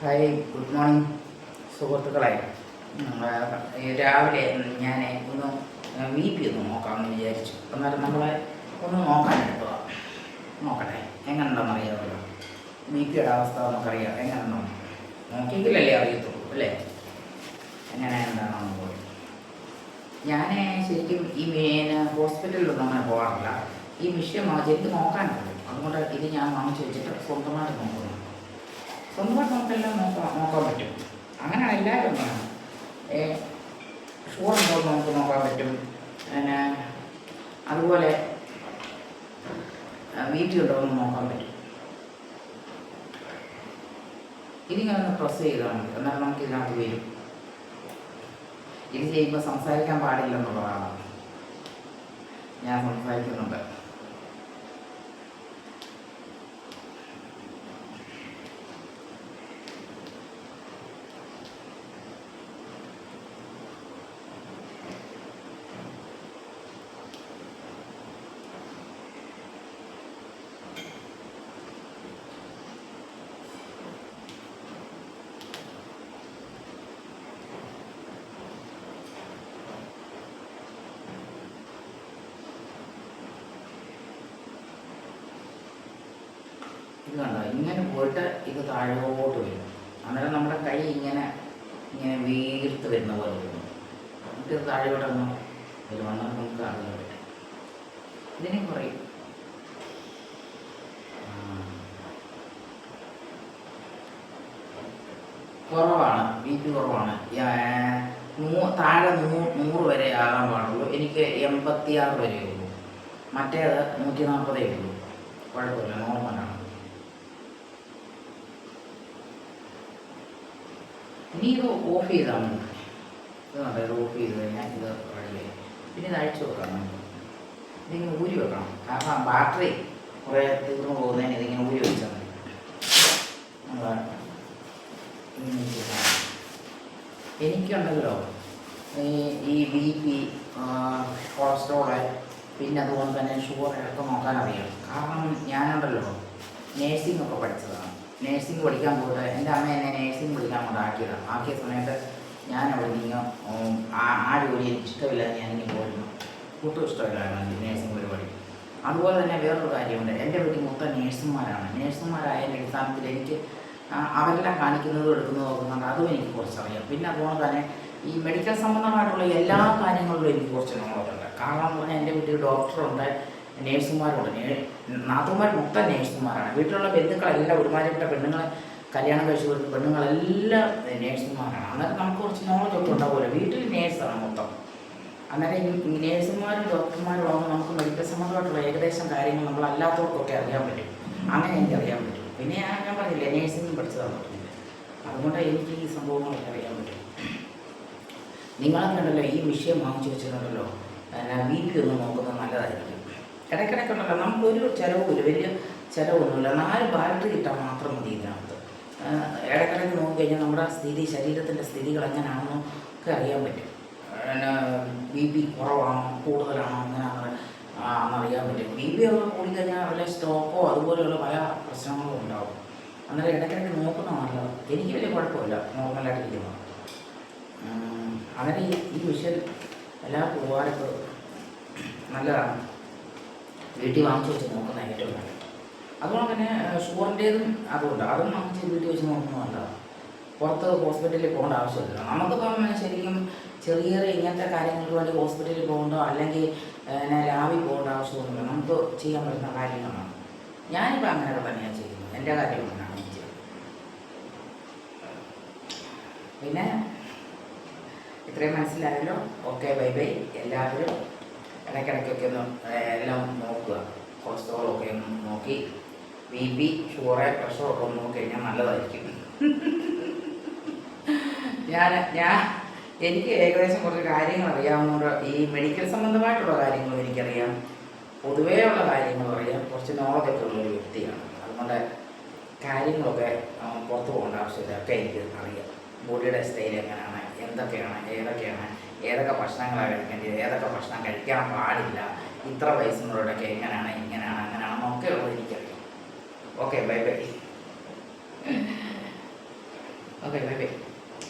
Hi, good morning സുഹൃത്തുക്കളെ. രാവിലെ ഞാൻ ഒന്ന് BP ഒന്ന് നോക്കാമെന്ന് വിചാരിച്ചു. എന്നാലും നമ്മളെ ഒന്ന് നോക്കാനെടുക്കുക. നോക്കട്ടെ എങ്ങനെയുണ്ടെന്ന് അറിയാമല്ലോ. BPയുടെ അവസ്ഥ നമുക്കറിയാം. എങ്ങനെയുണ്ടോ നോക്കിയെങ്കിലല്ലേ അറിയത്തുള്ളൂ അല്ലേ, എങ്ങനെ എന്താണെന്ന് പോയി. ഞാൻ ശരിക്കും ഈ ഹോസ്പിറ്റലിലൊന്നും അങ്ങനെ പോകാറില്ല. ഈ വിഷയം ശരിക്കും നോക്കാനുള്ളൂ. അതുകൊണ്ട് ഇത് ഞാൻ വാങ്ങിച്ചു വെച്ചിട്ട് സ്വന്തമായിട്ട് നോക്കുന്നു. സ്വന്തമായിട്ട് നമുക്കെല്ലാം നോക്കാൻ പറ്റും. അങ്ങനെയാണ് എല്ലാവരും വേണം. ഷുഗർ ഉണ്ടോ നമുക്ക് നോക്കാൻ പറ്റും. പിന്നെ അതുപോലെ BP ഉണ്ടോ എന്ന് നോക്കാൻ പറ്റും. ഇതിങ്ങനെ ഒന്ന് പ്രസ് ചെയ്താൽ മതി, എന്നാൽ നമുക്ക് ഇതിനകത്ത് വരും. ഇത് ചെയ്യുമ്പോൾ സംസാരിക്കാൻ പാടില്ലെന്നുള്ളതാണ്. ഞാൻ സംസാരിക്കുന്നുണ്ട്. ഇത് കണ്ടോ, ഇങ്ങനെ പോയിട്ട് ഇത് താഴോട്ട് വരും. അന്നേരം നമ്മുടെ കൈ ഇങ്ങനെ ഇങ്ങനെ വീർത്ത് വരുന്ന പോലെ വരും. നമുക്ക് ഇത് താഴോട്ടൊന്ന് വരും. അന്നേരം നമുക്ക് അറിയാൻ പറ്റും. ഇതിനെ കുറയും. കുറവാണ്, BP കുറവാണ്. താഴെ 100 വരെ ആകാൻ പാടുള്ളൂ. എനിക്ക് 86 വരെ ഉള്ളൂ. മറ്റേത് 140 ഉള്ളൂ. കുഴപ്പമില്ല, നോർമലാണ്. ഇനി ഇത് ഓഫ് ചെയ്താൽ മതി. ഇത് കണ്ടോ, ഇത് ഓഫ് ചെയ്ത് കഴിഞ്ഞാൽ ഇത് റെഡിയായി. പിന്നെ ഇത് അഴിച്ചു വെക്കണം. ഇതിങ്ങനെ ഊരി വെക്കണം. കാരണം ബാറ്ററി കുറേ തീർന്നു പോകുന്നതിന് ഇതിങ്ങനെ ഊരി വെച്ചാൽ മതി. എനിക്കുണ്ടല്ലോ ഈ BP, കൊളസ്ട്രോള്, പിന്നെ അതുപോലെ തന്നെ ഷുഗർ ഒക്കെ നോക്കാൻ അറിയാം. കാരണം ഞാനുണ്ടല്ലോ നേഴ്സിംഗ് ഒക്കെ പഠിച്ചതാണ്. നേഴ്സിംഗ് പഠിക്കാൻ പോയിട്ട് എൻ്റെ അമ്മ എന്നെ നേഴ്സിംഗ് പഠിക്കാൻ കൊണ്ടാക്കിയതാണ്. ആക്കിയ സമയത്ത് ഞാൻ അവിടെ നിന്ന് ആ ജോലി എനിക്ക് ഇഷ്ടമില്ല. ഞാനിങ്ങനെ പോയിരുന്നു. ഒട്ടും ഇഷ്ടമില്ലായിരുന്നു നേഴ്സിംഗ് പരിപാടി. അതുപോലെ തന്നെ വേറൊരു കാര്യമുണ്ട്. എൻ്റെ വീട്ടിൽ മൊത്തം നേഴ്സുമാരാണ്. നേഴ്സുമാരായതിൻ്റെ അടിസ്ഥാനത്തിൽ എനിക്ക് അവരെല്ലാം കാണിക്കുന്നതും എടുക്കുന്നതും നോക്കുന്നുണ്ട്. അതും എനിക്ക് കുറച്ചറിയാം. പിന്നെ അതുപോലെ തന്നെ ഈ മെഡിക്കൽ സംബന്ധമായിട്ടുള്ള എല്ലാ കാര്യങ്ങളിലും എനിക്ക് കുറച്ച് നോളജുണ്ട്. കാരണം എന്ന് പറഞ്ഞാൽ എൻ്റെ വീട്ടിൽ ഡോക്ടറുണ്ട്, നേഴ്സുമാരുണ്ട്. നാത്തുമാർ മൊത്തം നേഴ്സുമാരാണ്. വീട്ടിലുള്ള ബന്ധുക്കളെല്ലാം ഒരുമാതിരിപ്പെട്ട പെണ്ണുങ്ങളെ കല്യാണം കഴിച്ച് കൊടുത്ത പെണ്ണുങ്ങളെല്ലാം നേഴ്സുമാരാണ്. അന്നേരം നമുക്ക് കുറച്ച് നോളജൊക്കെ ഉണ്ടാവുമല്ലോ. വീട്ടിൽ നേഴ്സാണ് മൊത്തം. അന്നേരം ഈ നേഴ്സുമാരും ഡോക്ടർമാരും ആകുമ്പോൾ നമുക്ക് മെഡിക്കൽ സംബന്ധമായിട്ടുള്ള ഏകദേശം കാര്യങ്ങൾ നമ്മൾ അല്ലാത്തവർക്കൊക്കെ അറിയാൻ പറ്റും. അങ്ങനെ എനിക്ക് അറിയാൻ പറ്റും. പിന്നെ ഞാൻ പറഞ്ഞില്ലേ, നേഴ്സിംഗ് പഠിച്ചതാണ്. അതുകൊണ്ട് എനിക്ക് ഈ സംഭവങ്ങളൊക്കെ അറിയാൻ പറ്റും. നിങ്ങളൊക്കെ ഉണ്ടല്ലോ ഈ വിഷയം വാങ്ങിച്ചു വെച്ചിട്ടുണ്ടല്ലോ, BP ഒന്ന് നോക്കുന്നത് നല്ലതായിരിക്കും. ഇടയ്ക്കിടയ്ക്കുണ്ടല്ലോ നമുക്കൊരു ചിലവുമില്ല, വലിയ ചിലവൊന്നുമില്ല. 4 ബാറ്ററി ഇട്ടാൽ മാത്രം മതി ഇതിനകത്ത്. ഇടയ്ക്കിടയ്ക്ക് നോക്കിക്കഴിഞ്ഞാൽ നമ്മുടെ ശരീരത്തിൻ്റെ സ്ഥിതികൾ എങ്ങനെയാണെന്നോ ഒക്കെ അറിയാൻ പറ്റും. BP കുറവാണോ കൂടുതലാണോ എന്നറിയാൻ പറ്റും. BP ഒക്കെ കൂടിക്കഴിഞ്ഞാൽ വല്ല സ്ട്രോക്കോ അതുപോലെയുള്ള പല പ്രശ്നങ്ങളും ഉണ്ടാവും. അന്നേരം ഇടയ്ക്കിടയ്ക്ക് നോക്കുന്നതാണല്ലോ. എനിക്ക് വലിയ കുഴപ്പമില്ല, നോർമലായിട്ടിരിക്കുന്നു. അങ്ങനെ ഈ വിഷയം എല്ലാവർക്കും ഉപകാരപ്പെടും. നല്ലതാണ്. വീട്ടിൽ വാങ്ങിച്ച് വെച്ച് നോക്കുന്നത് ഏറ്റവും നല്ലത്. അതുകൊണ്ട് തന്നെ ഷുഗറിൻ്റേതും അതുകൊണ്ട് അതും വാങ്ങിച്ച് വീട്ടിൽ വെച്ച് നോക്കുന്നത് നല്ലതാണ്. പുറത്ത് ഹോസ്പിറ്റലിൽ പോകേണ്ട ആവശ്യമില്ല. നമുക്കിപ്പം ശരിക്കും ചെറിയ ഇങ്ങനത്തെ കാര്യങ്ങൾക്ക് വേണ്ടി ഹോസ്പിറ്റലിൽ പോകേണ്ടോ അല്ലെങ്കിൽ ലാബിൽ പോകേണ്ട ആവശ്യമൊന്നുമില്ല. നമുക്ക് ചെയ്യാൻ പറ്റുന്ന കാര്യങ്ങളാണ്. ഞാനിപ്പോൾ അങ്ങനെയൊക്കെ തന്നെയാണ് ചെയ്യുന്നത്. എൻ്റെ കാര്യം കൊണ്ടാണ് ഞാൻ ചെയ്യുന്നത്. പിന്നെ ഇത്രയും മനസ്സിലായല്ലോ. Okay, bye bye. എല്ലാവരും ഇടയ്ക്കിടയ്ക്കൊക്കെ ഒന്ന് എല്ലാം നോക്കുക. കൊളസ്ട്രോളൊക്കെ ഒന്ന് നോക്കി, BP, ഷുഗർ, പ്രഷറൊക്കെ ഒന്ന് നോക്കി കഴിഞ്ഞാൽ നല്ലതായിരിക്കും. എനിക്ക് ഏകദേശം കുറച്ച് കാര്യങ്ങൾ അറിയാവുന്നതുകൊണ്ട് ഈ മെഡിക്കൽ സംബന്ധമായിട്ടുള്ള കാര്യങ്ങളും എനിക്കറിയാം. പൊതുവേ ഉള്ള കാര്യങ്ങളും അറിയാം. കുറച്ച് നോളജൊക്കെ ഉള്ളൊരു വ്യക്തിയാണ്. അതുകൊണ്ട് കാര്യങ്ങളൊക്കെ പുറത്ത് പോകേണ്ട ആവശ്യമില്ല. ഒക്കെ എനിക്ക് അറിയാം. ബോഡിയുടെ സ്റ്റൈൽ എങ്ങനെയാണ്, എന്തൊക്കെയാണ്, ഏതൊക്കെ ഭക്ഷണങ്ങളാണ് കഴിക്കേണ്ടത്, ഏതൊക്കെ ഭക്ഷണം കഴിക്കാൻ പാടില്ല, ഇത്ര വയസ്സിനുള്ളവരൊക്കെ എങ്ങനെയാണ്, അങ്ങനെയാണെന്നൊക്കെ ഉള്ളത് എനിക്കറിയാം. Okay, bye bye. Okay bye bye.